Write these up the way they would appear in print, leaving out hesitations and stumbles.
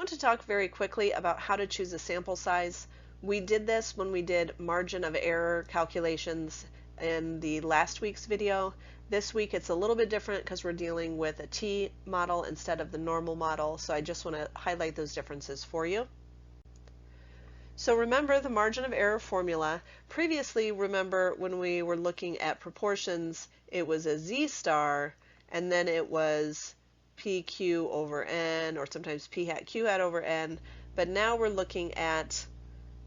want to talk very quickly about how to choose a sample size. We did this when we did margin of error calculations in the last week's video. This week it's a little bit different because we're dealing with a T model instead of the normal model, so I just want to highlight those differences for you. So remember the margin of error formula. Previously, remember when we were looking at proportions, it was a Z star and then it was PQ over N, or sometimes P hat Q hat over N, but now we're looking at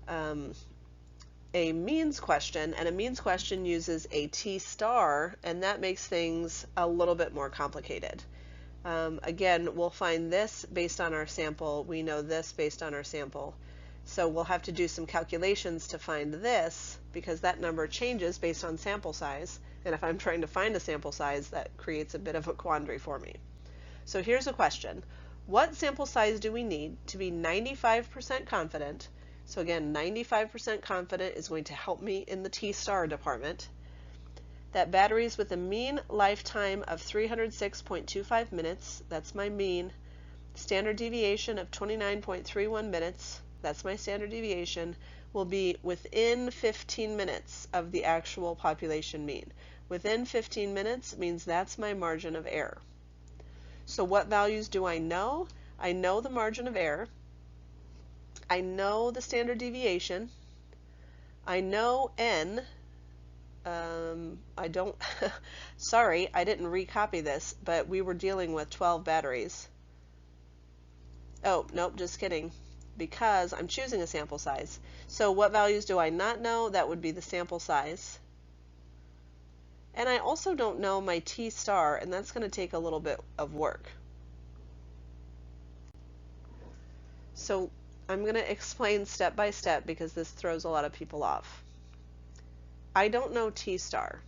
a means question, and a means question uses a T star, and that makes things a little bit more complicated. Again, we'll find this based on our sample. We know this based on our sample. So we'll have to do some calculations to find this, because that number changes based on sample size. And if I'm trying to find a sample size, that creates a bit of a quandary for me. So here's a question. What sample size do we need to be 95% confident? So again, 95% confident is going to help me in the T star department, that batteries with a mean lifetime of 306.25 minutes, that's my mean, standard deviation of 29.31 minutes, that's my standard deviation, will be within 15 minutes of the actual population mean. Within 15 minutes means that's my margin of error. So what values do I know? I know the margin of error. I know the standard deviation. I know N. I don't, sorry, I didn't recopy this, but we were dealing with 12 batteries. Oh, nope, just kidding, because I'm choosing a sample size. So what values do I not know? That would be the sample size. And I also don't know my T star, and that's going to take a little bit of work. So I'm going to explain step by step because this throws a lot of people off. I don't know T star,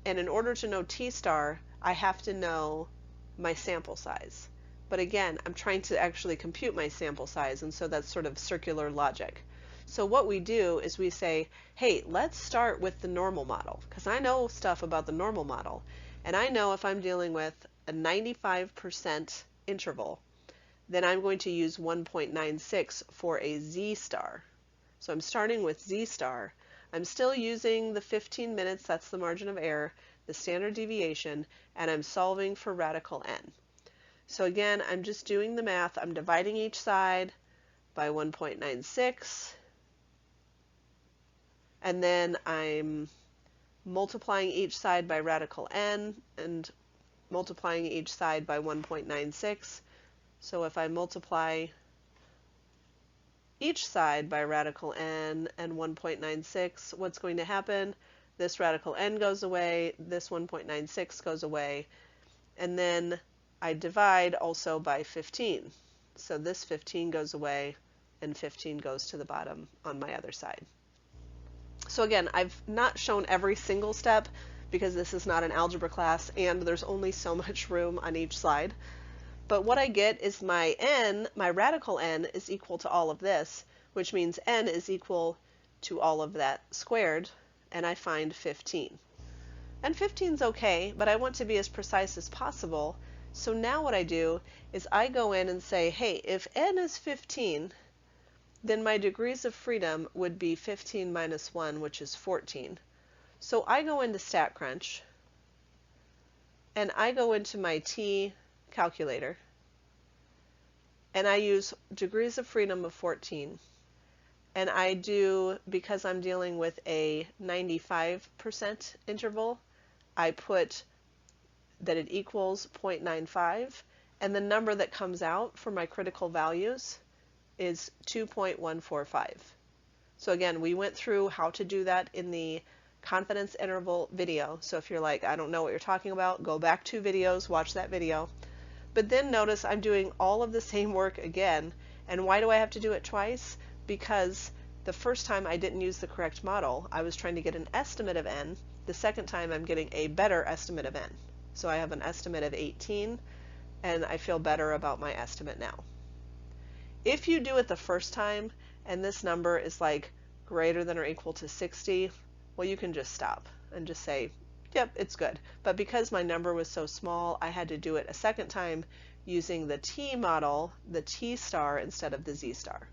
and in order to know T star, I have to know my sample size. But again, I'm trying to actually compute my sample size, and so that's sort of circular logic. So what we do is we say, hey, let's start with the normal model, because I know stuff about the normal model, and I know if I'm dealing with a 95% interval, then I'm going to use 1.96 for a Z star. So I'm starting with Z star. I'm still using the 15 minutes, that's the margin of error, the standard deviation, and I'm solving for radical N. So again, I'm just doing the math. I'm dividing each side by 1.96, and then I'm multiplying each side by radical N and multiplying each side by 1.96. So if I multiply each side by radical N and 1.96, what's going to happen? This radical N goes away, this 1.96 goes away, and then I divide also by 15. So this 15 goes away and 15 goes to the bottom on my other side. So again, I've not shown every single step because this is not an algebra class and there's only so much room on each slide. But what I get is my N, my radical N, is equal to all of this, which means N is equal to all of that squared, and I find 15. And 15 is okay, but I want to be as precise as possible. So now what I do is I go in and say, hey, if N is 15, then my degrees of freedom would be 15 minus 1, which is 14. So I go into StatCrunch, and I go into my T calculator, and I use degrees of freedom of 14. And I do, because I'm dealing with a 95% interval, I put that it equals 0.95, and the number that comes out for my critical values is 2.145. So again, we went through how to do that in the confidence interval video. So if you're like, I don't know what you're talking about, go back 2 videos, watch that video. But then notice I'm doing all of the same work again. And why do I have to do it twice? Because the first time I didn't use the correct model. I was trying to get an estimate of N. The second time I'm getting a better estimate of N. So I have an estimate of 18, and I feel better about my estimate now. If you do it the first time and this number is like greater than or equal to 60, well, you can just stop and just say, yep, it's good. But because my number was so small, I had to do it a second time using the t model, the t star instead of the z star.